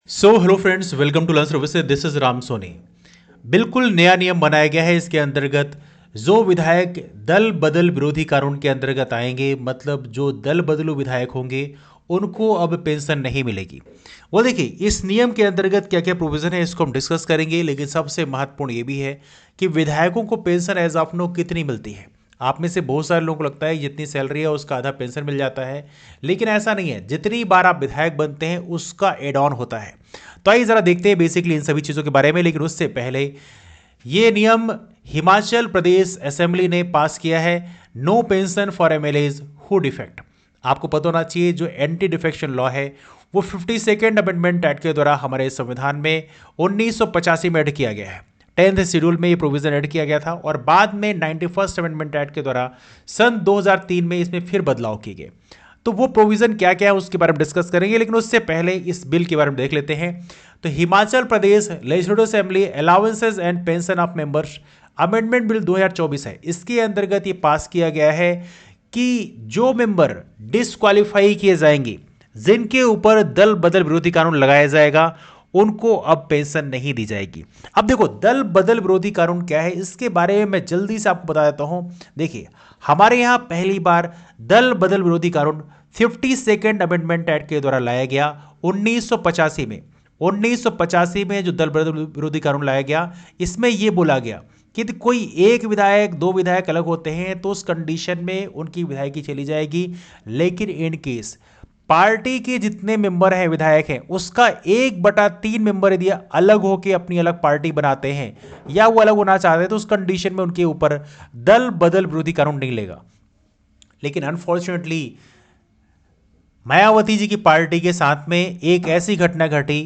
Hello friends, welcome to learn services. This is Ram Soni. बिल्कुल नया नियम बनाया गया है। इसके अंतर्गत जो विधायक दल बदल विरोधी कानून के अंतर्गत आएंगे, मतलब जो दल बदलू विधायक होंगे, उनको अब पेंशन नहीं मिलेगी। वो देखिए, इस नियम के अंतर्गत क्या क्या प्रोविजन है इसको हम डिस्कस करेंगे, लेकिन सबसे महत्वपूर्ण ये भी है कि विधायकों को पेंशन एज ऑफ नो कितनी मिलती है। आप में से बहुत सारे लोगों को लगता है जितनी सैलरी है उसका आधा पेंशन मिल जाता है, लेकिन ऐसा नहीं है। जितनी बार आप विधायक बनते हैं उसका एड ऑन होता है। तो आइए जरा देखते हैं बेसिकली इन सभी चीज़ों के बारे में, लेकिन उससे पहले ये नियम हिमाचल प्रदेश असेंबली ने पास किया है। No pension for MLAs who defect. आपको पता होना चाहिए जो एंटी डिफेक्शन लॉ है वो 52nd अमेंडमेंट एक्ट के द्वारा हमारे संविधान में 1985 में ऐड किया गया है। 10th शेड्यूल में ये प्रोविजन ऐड किया गया था और बाद में 91st अमेंडमेंट एक्ट के द्वारा सन 2003 में इसमें फिर बदलाव किए गए। तो वो प्रोविजन क्या क्या है उसके बारे में डिस्कस करेंगे, लेकिन उससे पहले इस बिल के बारे में देख लेते हैं। तो Himachal Pradesh legislative assembly allowances and pension of members amendment bill 2024 है। इसके अंतर्गत ये पास किया गया है कि जो मेंबर डिस्क्वालीफाई किए जाएंगे, जिनके ऊपर दल बदल विरोधी कानून लगाया जाएगा, उनको अब पेंशन नहीं दी जाएगी। अब देखो, दल बदल विरोधी कानून क्या है इसके बारे में मैं जल्दी से आपको बता देता हूं। देखिए, हमारे यहां पहली बार दल बदल विरोधी कानून 52nd अमेंडमेंट एक्ट के द्वारा लाया गया 1985 में। 1985 में जो दल बदल विरोधी कानून लाया गया, इसमें यह बोला गया कि कोई एक विधायक दो विधायक अलग होते हैं तो उस कंडीशन में उनकी विधायकी चली जाएगी। लेकिन इन केस पार्टी के जितने मेंबर हैं, विधायक हैं, उसका 1/3 मेंबर यदि अलग होकर अपनी अलग पार्टी बनाते हैं या वो अलग होना चाहते हैं तो उस कंडीशन में उनके ऊपर दल बदल विरोधी कानून नहीं लेगा। लेकिन अनफॉर्चुनेटली मायावती जी की पार्टी के साथ में एक ऐसी घटना घटी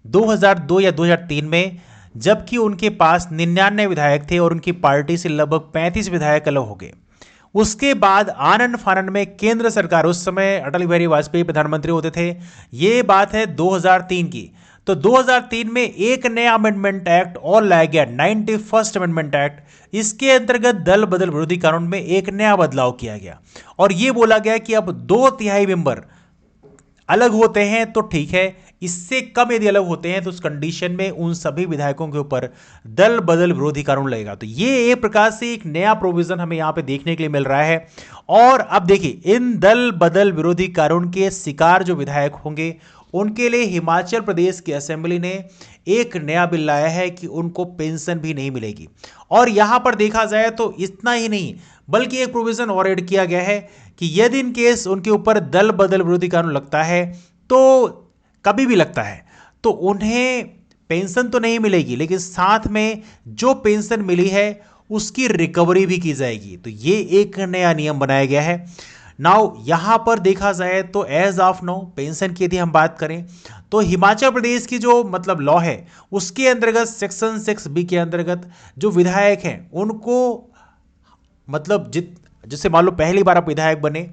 2002 या 2003 में, जबकि उनके पास 99 विधायक थे और उनकी पार्टी से लगभग 35 विधायक अलग हो गए। उसके बाद आनन फानन में केंद्र सरकार, उस समय अटल बिहारी वाजपेयी प्रधानमंत्री होते थे, यह बात है 2003 की। तो 2003 में एक नया अमेंडमेंट एक्ट और लाया गया, 91st अमेंडमेंट एक्ट। इसके अंतर्गत दल बदल विरोधी कानून में एक नया बदलाव किया गया और यह बोला गया कि अब 2/3 मेंबर अलग होते हैं तो ठीक है, इससे कम यदि अलग होते हैं तो उस कंडीशन में उन सभी विधायकों के ऊपर दल बदल विरोधी कानून लगेगा। तो ये एक प्रकार से एक नया प्रोविजन हमें यहां पे देखने के लिए मिल रहा है। और अब देखिए, इन दल बदल विरोधी कानून के शिकार जो विधायक होंगे उनके लिए हिमाचल प्रदेश की असेंबली ने एक नया बिल लाया है कि उनको पेंशन भी नहीं मिलेगी। और यहां पर देखा जाए तो इतना ही नहीं, बल्कि एक प्रोविजन और ऐड किया गया है कि यदि इन केस उनके ऊपर दल बदल विरोधी कानून लगता है, तो कभी भी लगता है, तो उन्हें पेंशन तो नहीं मिलेगी, लेकिन साथ में जो पेंशन मिली है उसकी रिकवरी भी की जाएगी। तो ये एक नया नियम बनाया गया है। नाउ यहां पर देखा जाए तो एज ऑफ नो पेंशन की यदि हम बात करें तो हिमाचल प्रदेश की जो मतलब लॉ है उसके अंतर्गत सेक्शन 6B के अंतर्गत जो विधायक हैं उनको मतलब जैसे मान लो पहली बार आप विधायक बने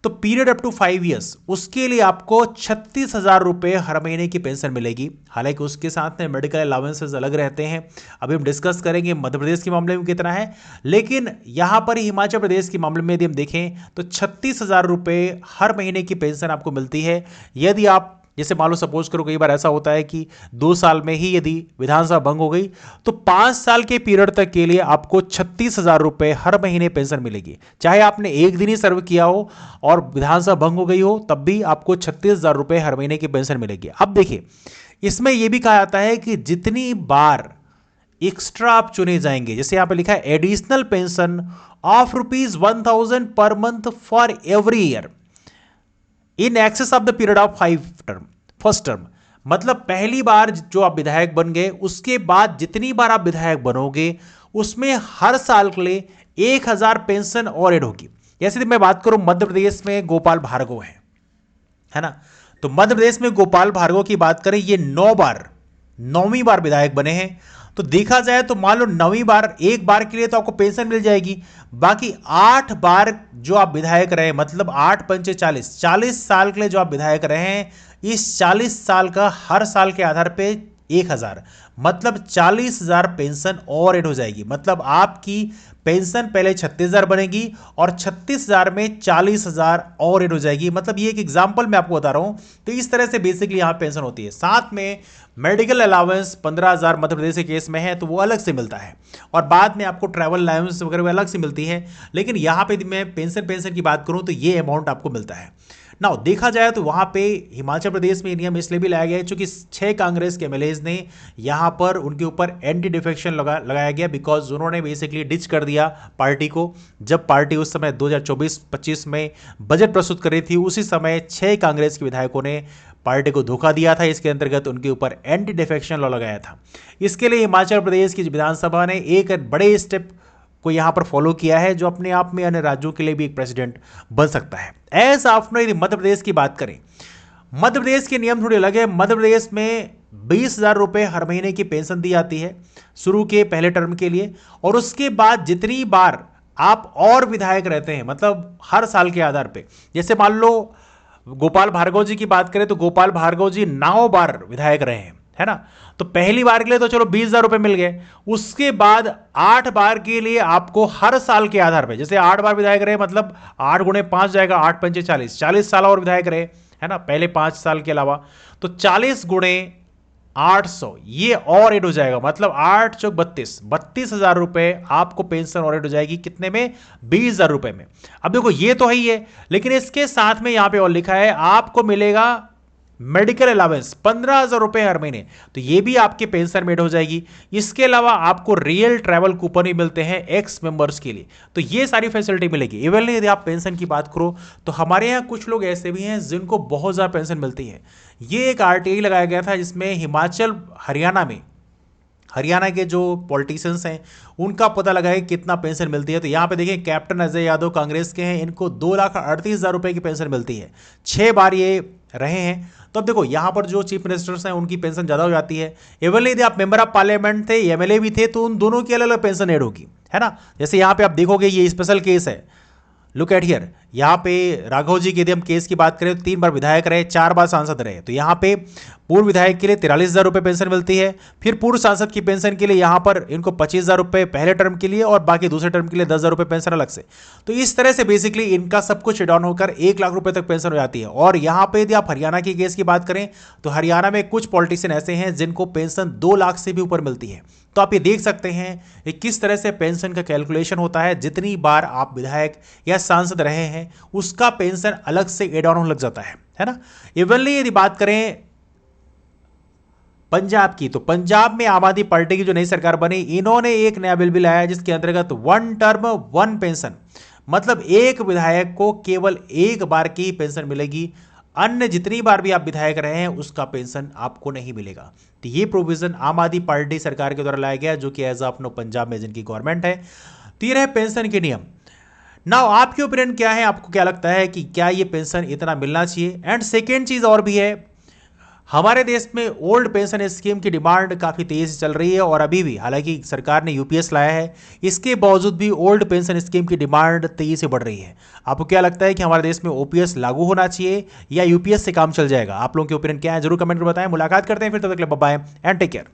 तो पीरियड अप टू 5 ईयर्स, उसके लिए आपको 36,000 रुपये हर महीने की पेंशन मिलेगी। हालांकि उसके साथ में मेडिकल अलाउंसेस अलग रहते हैं, अभी हम डिस्कस करेंगे मध्य प्रदेश के मामले में कितना है। लेकिन यहां पर हिमाचल प्रदेश के मामले में यदि हम देखें तो 36,000 रुपये हर महीने की पेंशन आपको मिलती है। यदि आप जैसे मान लो सपोज करो कई बार ऐसा होता है कि 2 साल में ही यदि विधानसभा भंग हो गई तो 5 साल के पीरियड तक के लिए आपको 36,000 रुपये हर महीने पेंशन मिलेगी। चाहे आपने एक दिन ही सर्व किया हो और विधानसभा भंग हो गई हो, तब भी आपको 36,000 रुपये हर महीने की पेंशन मिलेगी। अब देखिए, इसमें यह भी कहा जाता है कि जितनी बार एक्स्ट्रा आप चुने जाएंगे, जैसे यहां पर लिखा है additional pension of ₹1,000 per month for every year in excess of the period of 5 term, first term. मतलब पहली बार जो आप विधायक बन गए, उसके बाद जितनी बार आप विधायक बनोगे उसमें हर साल के लिए 1,000 पेंशन और ऐड होगी। जैसे मैं बात करूं मध्य प्रदेश में गोपाल भार्गव है ना, तो मध्य प्रदेश में गोपाल भार्गव की बात करें, ये 9वीं बार विधायक बने हैं। तो देखा जाए तो मान लो 9वीं बार एक बार के लिए तो आपको पेंशन मिल जाएगी, बाकी 8 बार जो आप विधायक रहे, मतलब 8 पंचे 40 साल के लिए जो आप विधायक रहे हैं, इस 40 साल का हर साल के आधार पे 1000, मतलब 40,000 पेंशन और ऐड हो जाएगी। मतलब आपकी पेंशन पहले 36,000 बनेगी और 36,000 में 40,000 और ऐड हो जाएगी। मतलब ये एक एग्जांपल मैं आपको बता रहा हूं। तो इस तरह से बेसिकली यहां पेंशन होती है। साथ में मेडिकल अलाउंस 15,000 मध्य प्रदेश के केस में है तो वो अलग से मिलता है, और बाद में आपको ट्रैवल अलाउंस वगैरह अलग से मिलती है। लेकिन यहां पे मैं पेंशन की बात करूं तो ये अमाउंट आपको मिलता है। नाउ देखा जाए तो वहां पे हिमाचल प्रदेश में नियम इसलिए भी लाया गया है क्योंकि 6 कांग्रेस के एमएलएज ने यहां पर उनके ऊपर एंटी डिफेक्शन लगाया गया, बिकॉज उन्होंने बेसिकली डिच कर दिया पार्टी को। जब पार्टी उस समय 2024-25 में बजट प्रस्तुत कर रही थी, उसी समय 6 कांग्रेस के विधायकों ने पार्टी को धोखा दिया था। इसके अंतर्गत उनके ऊपर एंटी डिफेक्शन लॉ लगाया था। इसके लिए हिमाचल प्रदेश की विधानसभा ने एक बड़े स्टेप को यहां पर फॉलो किया है, जो अपने आप में अन्य राज्यों के लिए भी एक प्रेसिडेंट बन सकता है। ऐसा आपने यदि मध्य प्रदेश की बात करें, मध्य प्रदेश के नियम थोड़े अलग है। मध्य प्रदेश में 20,000 रुपए हर महीने की पेंशन दी जाती है शुरू के पहले टर्म के लिए, और उसके बाद जितनी बार आप और विधायक रहते हैं, मतलब हर साल के आधार पर, जैसे मान लो गोपाल भार्गव जी की बात करें तो गोपाल भार्गव जी 9 बार विधायक रहे हैं, है ना। तो पहली बार के लिए तो चलो 20,000 रुपए मिल गए। उसके बाद 8 बार के लिए आपको हर साल के आधार पर, जैसे 8 बार विधायक रहे मतलब 8 गुणे 5 जाएगा, 8 पंचे 40, 40 साल और विधायक रहे, है ना, पहले 5 साल के अलावा। तो 40 गुणे 800 ये और ऐड हो जाएगा, मतलब 8 चौक 32,000 रुपए आपको पेंशन और ऐड हो जाएगी। कितने में? 20,000 रुपए में। अब देखो ये तो है ही है, लेकिन इसके साथ में यहां पे और लिखा है आपको मिलेगा मेडिकल अलाउंस 15,000 रुपए हर महीने, तो ये भी आपके पेंशन में ऐड हो जाएगी। इसके अलावा आपको रियल ट्रैवल कूपन भी मिलते हैं एक्स मेंबर्स के लिए, तो ये सारी फैसिलिटी मिलेगी। इवन यदि आप पेंशन की बात करो तो हमारे यहाँ कुछ लोग ऐसे भी हैं जिनको बहुत ज़्यादा पेंशन मिलती है। ये एक आरटीआई लगाया गया था जिसमें हिमाचल हरियाणा के जो पॉलिटिशियंस हैं उनका पता लगाया कि कितना पेंशन मिलती है। तो यहाँ पे देखिए कैप्टन अजय यादव कांग्रेस के हैं, इनको 2,38,000 रुपए की पेंशन मिलती है। 6 बार ये रहे हैं। तो अब देखो यहाँ पर जो चीफ मिनिस्टर्स हैं उनकी पेंशन ज़्यादा हो जाती है। एवं यदि आप मेंबर ऑफ पार्लियामेंट थे, एमएलए भी थे, तो उन दोनों की अलग अलग पेंशन ऐड होगी, है ना। जैसे यहाँ पे आप देखोगे ये स्पेशल केस है, लुक एट हियर। यहाँ पे राघव जी के यदि हम केस की बात करें तो 3 बार विधायक रहे, 4 बार सांसद रहे। तो यहाँ पे पूर्व विधायक के लिए 43,000 रुपये पेंशन मिलती है। फिर पूर्व सांसद की पेंशन के लिए यहाँ पर इनको 25,000 रुपये पहले टर्म के लिए, और बाकी दूसरे टर्म के लिए 10,000 रुपये पेंशन अलग से। तो इस तरह से बेसिकली इनका सब कुछ डाउन होकर 1 लाख रुपये तक पेंशन हो जाती है। और यहाँ पे यदि आप हरियाणा की केस की बात करें तो हरियाणा में कुछ पॉलिटिशियन ऐसे हैं जिनको पेंशन 2 लाख से भी ऊपर मिलती है। तो आप ये देख सकते हैं कि किस तरह से पेंशन का कैलकुलेशन होता है। जितनी बार आप विधायक या सांसद रहे हैं उसका पेंशन अलग से एड ऑन लग जाता है ना। इवनली यदि बात करें पंजाब की, तो पंजाब में आम आदमी पार्टी की जो नई सरकार बनी, इन्होंने एक नया बिल भी लाया जिसके अंतर्गत 1 टर्म 1 पेंशन, मतलब एक विधायक को केवल एक बार की पेंशन मिलेगी। अन्य जितनी बार भी आप विधायक रहे हैं उसका पेंशन आपको नहीं मिलेगा। तो ये प्रोविजन आम आदमी पार्टी सरकार के द्वारा लाया गया, जो कि एज ऑफ नो पंजाब में जिनकी गवर्नमेंट है। तो ये रहे पेंशन के नियम। नाउ आपके ओपिनियन क्या है, आपको क्या लगता है कि क्या ये पेंशन इतना मिलना चाहिए? एंड सेकेंड चीज और भी है, हमारे देश में ओल्ड पेंशन स्कीम की डिमांड काफ़ी तेज़ी से चल रही है, और अभी भी हालांकि सरकार ने यूपीएस लाया है, इसके बावजूद भी ओल्ड पेंशन स्कीम की डिमांड तेज़ी से बढ़ रही है। आपको क्या लगता है कि हमारे देश में ओपीएस लागू होना चाहिए या यूपीएस से काम चल जाएगा? आप लोगों के ओपिनियन क्या है जरूर कमेंट में बताएं। मुलाकात करते हैं फिर, तब तक के लिए bye bye and take care.